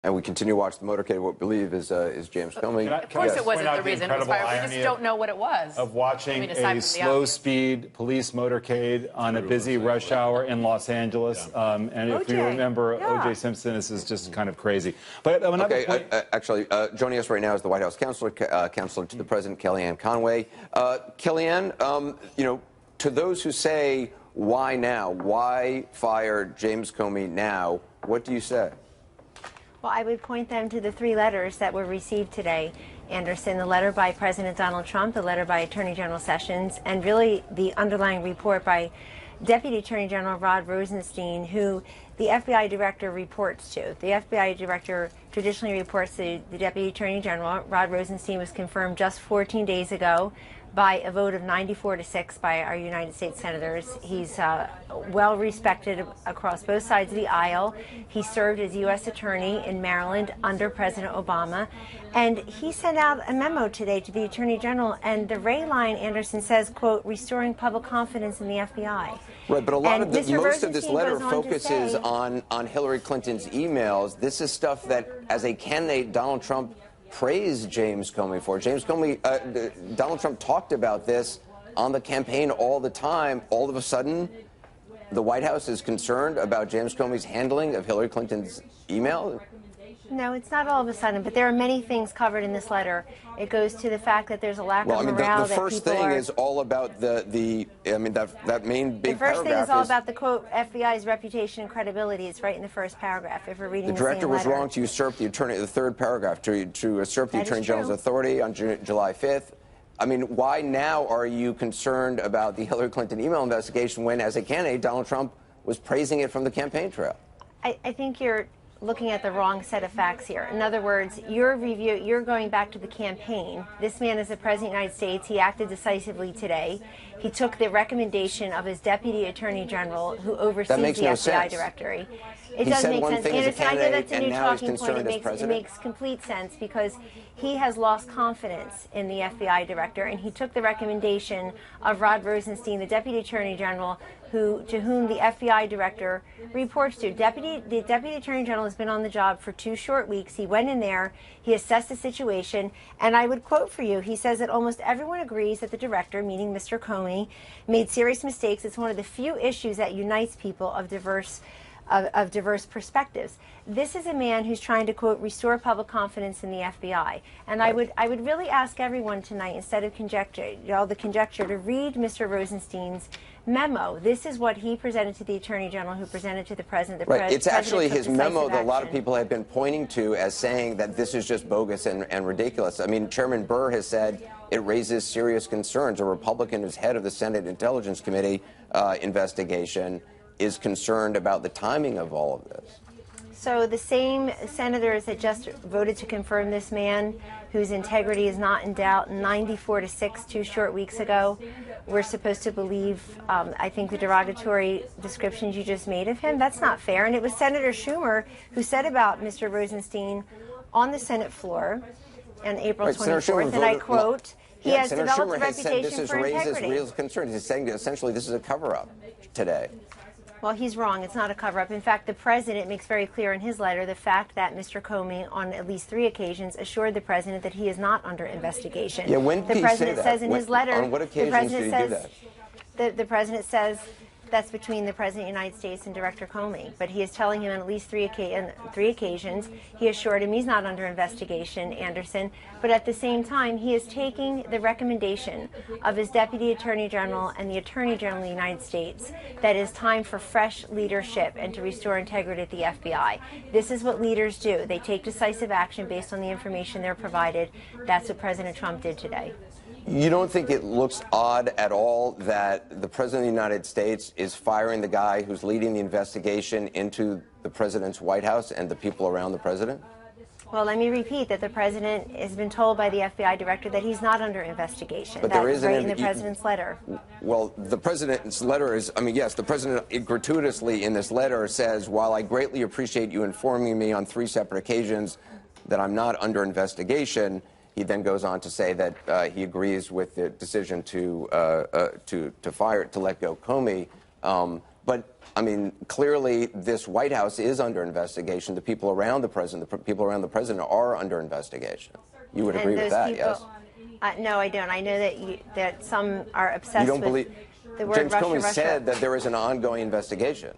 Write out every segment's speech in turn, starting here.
And we continue to watch the motorcade. What we believe is James Comey. Of course, it wasn't the reason it was fired. We just don't know what it was. Of watching a slow-speed police motorcade on a busy rush hour in Los Angeles. And if you remember O.J. Simpson, this is just kind of crazy. But actually, joining us right now is the White House counselor to the president, Kellyanne Conway. Kellyanne, to those who say, why now? Why fire James Comey now? What do you say? Well, I would point them to the 3 letters that were received today, Anderson. The letter by President Donald Trump, the letter by Attorney General Sessions, and really the underlying report by Deputy Attorney General Rod Rosenstein, who the FBI director reports to. The FBI director traditionally reports to the Deputy Attorney General. Rod Rosenstein was confirmed just 14 days ago by a vote of 94-6 by our United States senators. He's well respected across both sides of the aisle. He served as U.S. Attorney in Maryland under President Obama. And he sent out a memo today to the Attorney General, and the Ray line, Anderson says, quote, restoring public confidence in the FBI. Right, but most of this letter focuses on Hillary Clinton's emails. This is stuff that, as a candidate, Donald Trump praised James Comey for. Donald Trump talked about this on the campaign all the time. All of a sudden, the White House is concerned about James Comey's handling of Hillary Clinton's email? No, it's not all of a sudden, but there are many things covered in this letter. It goes to the fact that there's a lack of morale. The first thing is all about that main big paragraph. The first thing is all about the, quote, FBI's reputation and credibility. It's right in the first paragraph, if we're reading the same letter. The director was wrong to usurp the third paragraph, to usurp the Attorney General's authority on July 5th. I mean, why now are you concerned about the Hillary Clinton email investigation when, as a candidate, Donald Trump was praising it from the campaign trail? I think you're looking at the wrong set of facts here. In other words, you're going back to the campaign. This man is the President of the United States. He acted decisively today. He took the recommendation of his Deputy Attorney General, who oversees the FBI directory. It does make sense. Anderson, I know that's a new talking point. It makes complete sense because he has lost confidence in the FBI director, and he took the recommendation of Rod Rosenstein, the Deputy Attorney General, to whom the FBI director reports to. The Deputy Attorney General has been on the job for 2 short weeks. He went in there, he assessed the situation, and I would quote for you, he says that almost everyone agrees that the director, meaning Mr. Comey, made serious mistakes. It's one of the few issues that unites people of diverse perspectives. This is a man who's trying to, quote, restore public confidence in the FBI. And I would really ask everyone tonight, instead of all the conjecture, to read Mr. Rosenstein's memo. This is what he presented to the Attorney General, who presented to the President. It's actually his memo that a lot of people have been pointing to as saying that this is just bogus and ridiculous. I mean, Chairman Burr has said it raises serious concerns. A Republican who's head of the Senate Intelligence Committee investigation is concerned about the timing of all of this. So the same senators that just voted to confirm this man, whose integrity is not in doubt, 94-6 2 short weeks ago, we're supposed to believe, I think, the derogatory descriptions you just made of him? That's not fair. And it was Senator Schumer who said about Mr. Rosenstein on the Senate floor on April 24th, and I quote, he has developed a reputation for integrity. This raises real concerns. He's saying that essentially this is a cover-up today. Well, he's wrong. It's not a cover-up. In fact, the president makes very clear in his letter the fact that Mr. Comey, on at least 3 occasions, assured the president that he is not under investigation. Yeah, when did he say that? The president says in his letter. On what occasions did he do that? The president says that's between the President of the United States and Director Comey. But he is telling him on at least 3 occasions, he assured him he's not under investigation, Anderson. But at the same time, he is taking the recommendation of his Deputy Attorney General and the Attorney General of the United States that it is time for fresh leadership and to restore integrity at the FBI. This is what leaders do. They take decisive action based on the information they're provided. That's what President Trump did today. You don't think it looks odd at all that the President of the United States is firing the guy who's leading the investigation into the President's White House and the people around the President? Well, let me repeat that the President has been told by the FBI director that he's not under investigation. But that's right in the President's letter. Well, the President's letter is, I mean, yes, the President gratuitously in this letter says, while I greatly appreciate you informing me on 3 separate occasions that I'm not under investigation, he then goes on to say that he agrees with the decision to let go Comey. But, I mean, clearly this White House is under investigation. The people around the president, are under investigation. You would agree with that, yes? No, I don't. I know that some are obsessed with the word James Russia. Comey said that there is an ongoing investigation.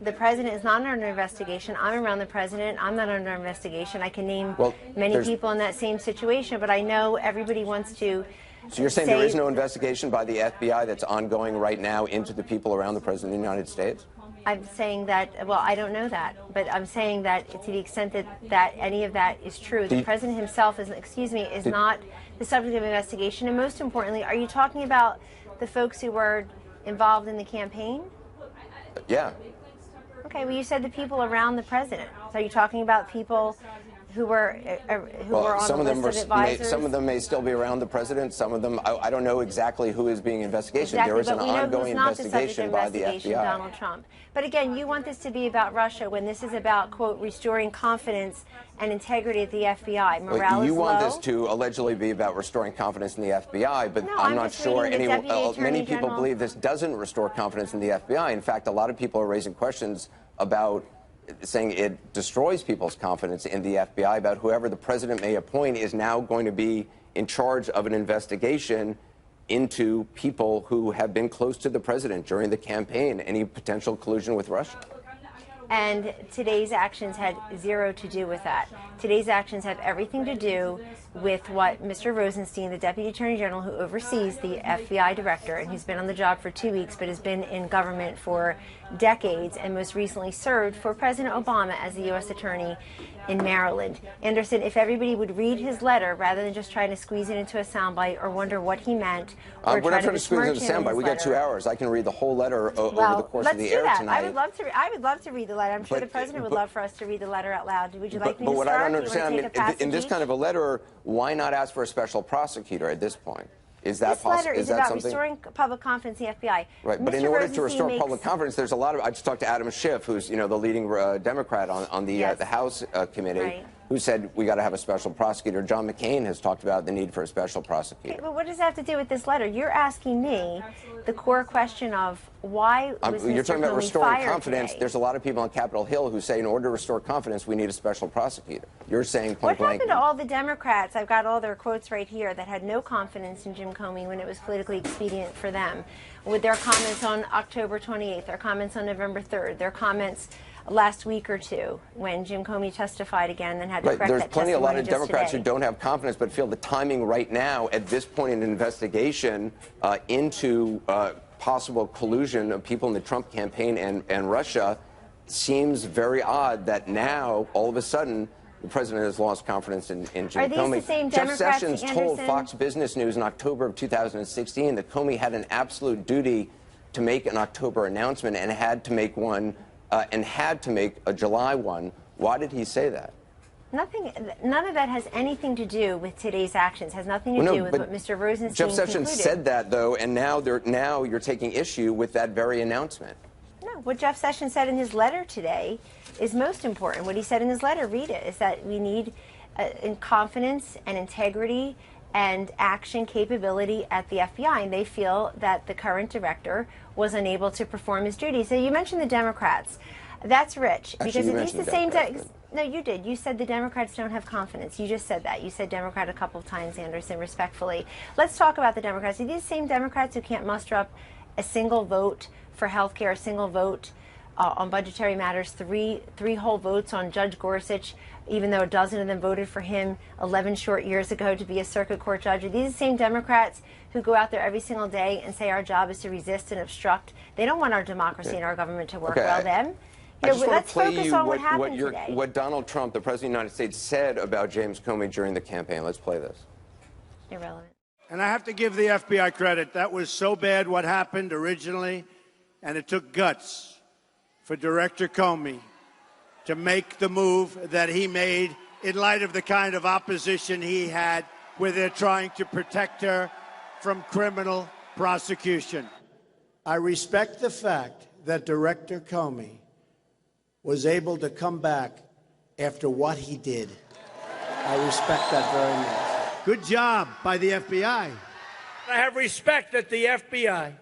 The president is not under investigation. I'm around the president. I'm not under investigation. I can name many people in that same situation, but I know everybody wants to. So you're saying there is no investigation by the FBI that's ongoing right now into the people around the president of the United States? I'm saying that, well, I don't know that, but I'm saying that to the extent that any of that is true, the president himself is not the subject of investigation. And most importantly, are you talking about the folks who were involved in the campaign? Yeah. Okay, well, you said the people around the president. So are you talking about people who were on the list of advisors? Some of them may still be around the president. Some of them, I don't know exactly who is being investigated. Exactly, there is an ongoing investigation by the FBI. Donald Trump. But again, you want this to be about Russia when this is about, quote, restoring confidence and integrity at the FBI. Morale is low. You want this to allegedly be about restoring confidence in the FBI, but I'm not sure many people believe this doesn't restore confidence in the FBI. In fact, a lot of people are raising questions about saying it destroys people's confidence in the FBI, about whoever the president may appoint is now going to be in charge of an investigation into people who have been close to the president during the campaign, any potential collusion with Russia. And today's actions had zero to do with that. Today's actions have everything to do with what Mr. Rosenstein, the Deputy Attorney General who oversees the FBI director, and who's been on the job for 2 weeks but has been in government for decades and most recently served for President Obama as the U.S. Attorney in Maryland. Anderson, if everybody would read his letter rather than just trying to squeeze it into a soundbite or wonder what he meant, or we're not trying to squeeze it into a soundbite. We got 2 hours. I can read the whole letter over the course of the air tonight. I would love to read the letter. I'm sure the president would love for us to read the letter out loud. Would you like me to start? But what I don't understand, in this kind of a letter, why not ask for a special prosecutor at this point? Is that possible? This letter is about restoring public confidence in the FBI. Right, but in order to restore public confidence, there's a lot of. I just talked to Adam Schiff, who's the leading Democrat on the House committee, who said we got to have a special prosecutor. John McCain has talked about the need for a special prosecutor. Okay, but what does that have to do with this letter? You're asking me the core question of why was You're talking about restoring confidence. Today? There's a lot of people on Capitol Hill who say in order to restore confidence, we need a special prosecutor. You're saying point blank. What happened to all the Democrats? I've got all their quotes right here that had no confidence in Jim Comey when it was politically expedient for them. With their comments on October 28th, their comments on November 3rd, their comments last week or two when Jim Comey testified again and had to correct that testimony. There's a lot of Democrats who don't have confidence but feel the timing right now at this point in an investigation into possible collusion of people in the Trump campaign and Russia seems very odd that now, all of a sudden, the president has lost confidence in Jim Comey. Are these the same Jeff Democrats, Sessions told Fox Business News in October of 2016 that Comey had an absolute duty to make an October announcement and had to make one and had to make a July one. Why did he say that? None of that has anything to do with today's actions. Has nothing to do with what Mr. Rosenstein Jeff Sessions said that, though, and now you're taking issue with that very announcement. No, what Jeff Sessions said in his letter today is most important. What he said in his letter, read it, is that we need confidence and integrity and action capability at the FBI, and they feel that the current director was unable to perform his duties. So you mentioned the Democrats. That's rich, because Actually, it is the same. No, you did. You said the Democrats don't have confidence. You just said that. You said Democrat a couple of times, Anderson, respectfully. Let's talk about the Democrats. Are these same Democrats who can't muster up a single vote for health care, a single vote on budgetary matters, three whole votes on Judge Gorsuch, even though a dozen of them voted for him 11 short years ago to be a circuit court judge? Are these the same Democrats who go out there every single day and say our job is to resist and obstruct? They don't want our democracy and our government to work well, then. I just want let's to play focus you on what happened today. what Donald Trump, the President of the United States, said about James Comey during the campaign. Let's play this. Irrelevant. And I have to give the FBI credit. That was so bad what happened originally, and it took guts for Director Comey to make the move that he made in light of the kind of opposition he had, where they're trying to protect her from criminal prosecution. I respect the fact that Director Comey was able to come back after what he did. I respect that very much. Good job by the FBI. I have respect that the FBI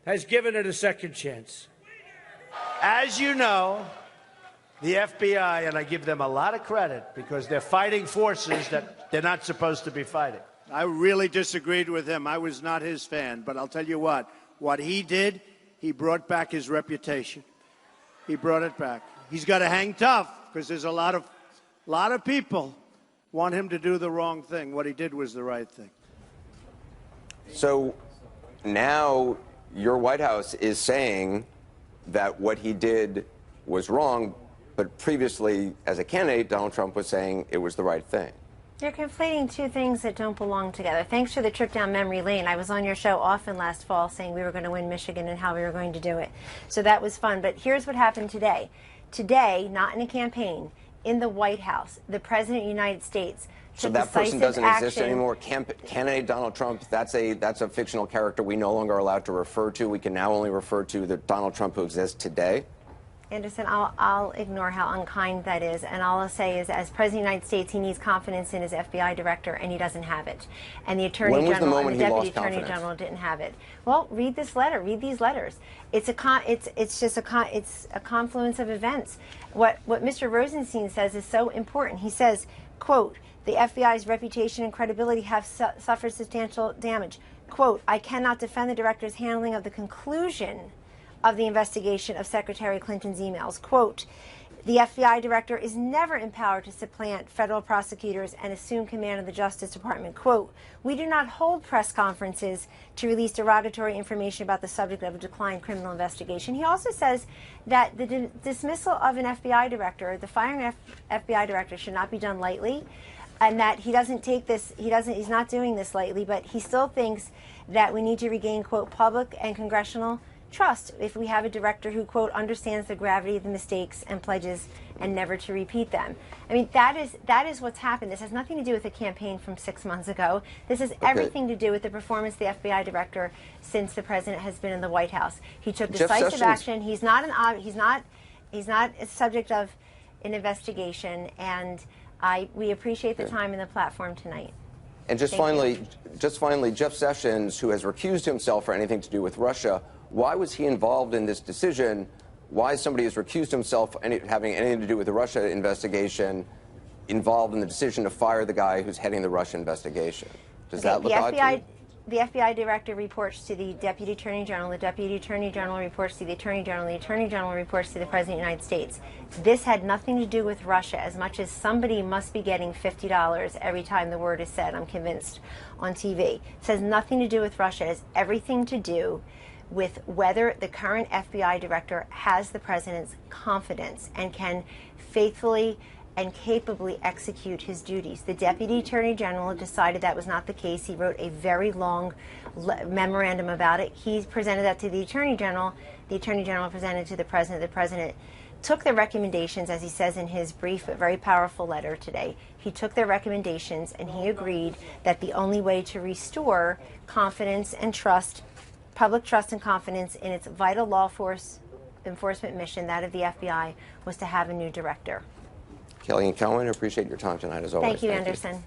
has given it a second chance. As you know, the FBI, and I give them a lot of credit because they're fighting forces that they're not supposed to be fighting. I really disagreed with him. I was not his fan, but I'll tell you what he did, he brought back his reputation. He brought it back. He's got to hang tough because there's a lot of people want him to do the wrong thing. What he did was the right thing. So now your White House is saying that what he did was wrong, but previously, as a candidate, Donald Trump was saying it was the right thing. You're conflating two things that don't belong together. Thanks for the trip down memory lane. I was on your show often last fall saying we were going to win Michigan and how we were going to do it. So that was fun. But here's what happened today. Today, not in a campaign, in the White House, the President of the United States So that person doesn't exist anymore. Candidate Donald Trump, that's a fictional character we no longer are allowed to refer to. We can now only refer to the Donald Trump who exists today. Anderson, I'll ignore how unkind that is, and all I'll say is, as President of the United States, he needs confidence in his FBI director, and he doesn't have it. And the Attorney General and the Deputy Attorney General didn't have it. Well, read this letter. Read these letters. It's a confluence of events. What Mr. Rosenstein says is so important. He says, quote, "The FBI's reputation and credibility have suffered substantial damage." Quote, "I cannot defend the director's handling of the conclusion of the investigation of Secretary Clinton's emails." Quote, "The FBI director is never empowered to supplant federal prosecutors and assume command of the Justice Department." Quote, "We do not hold press conferences to release derogatory information about the subject of a declined criminal investigation." He also says that the dismissal of an FBI director, the firing of FBI director, should not be done lightly, and that he doesn't take this, he's not doing this lightly, but he still thinks that we need to regain, quote, "public and congressional trust if we have a director who, quote, understands the gravity of the mistakes and pledges and never to repeat them." I mean, that is what's happened. This has nothing to do with the campaign from 6 months ago. This has everything to do with the performance of the FBI director since the president has been in the White House. He took decisive action. He's not a subject of an investigation, and we appreciate the time and the platform tonight. And just finally, Jeff Sessions, who has recused himself for anything to do with Russia, why was he involved in this decision? Why is somebody who's recused himself having anything to do with the Russia investigation involved in the decision to fire the guy who's heading the Russia investigation? Does that look odd to you? The FBI director reports to the Deputy Attorney General. The Deputy Attorney General reports to the Attorney General. The Attorney General reports to the President of the United States. This had nothing to do with Russia, as much as somebody must be getting $50 every time the word is said, I'm convinced, on TV. It has nothing to do with Russia. It has everything to do with whether the current FBI director has the president's confidence and can faithfully and capably execute his duties. The Deputy Attorney General decided that was not the case. He wrote a very long memorandum about it. He presented that to the Attorney General. The Attorney General presented to the President. The President took the recommendations, as he says in his brief but very powerful letter today. He took their recommendations and he agreed that the only way to restore confidence and trust, public trust and confidence in its vital law enforcement mission, that of the FBI, was to have a new director. Kellyanne Conway, I appreciate your time tonight as always. Thank you, Anderson.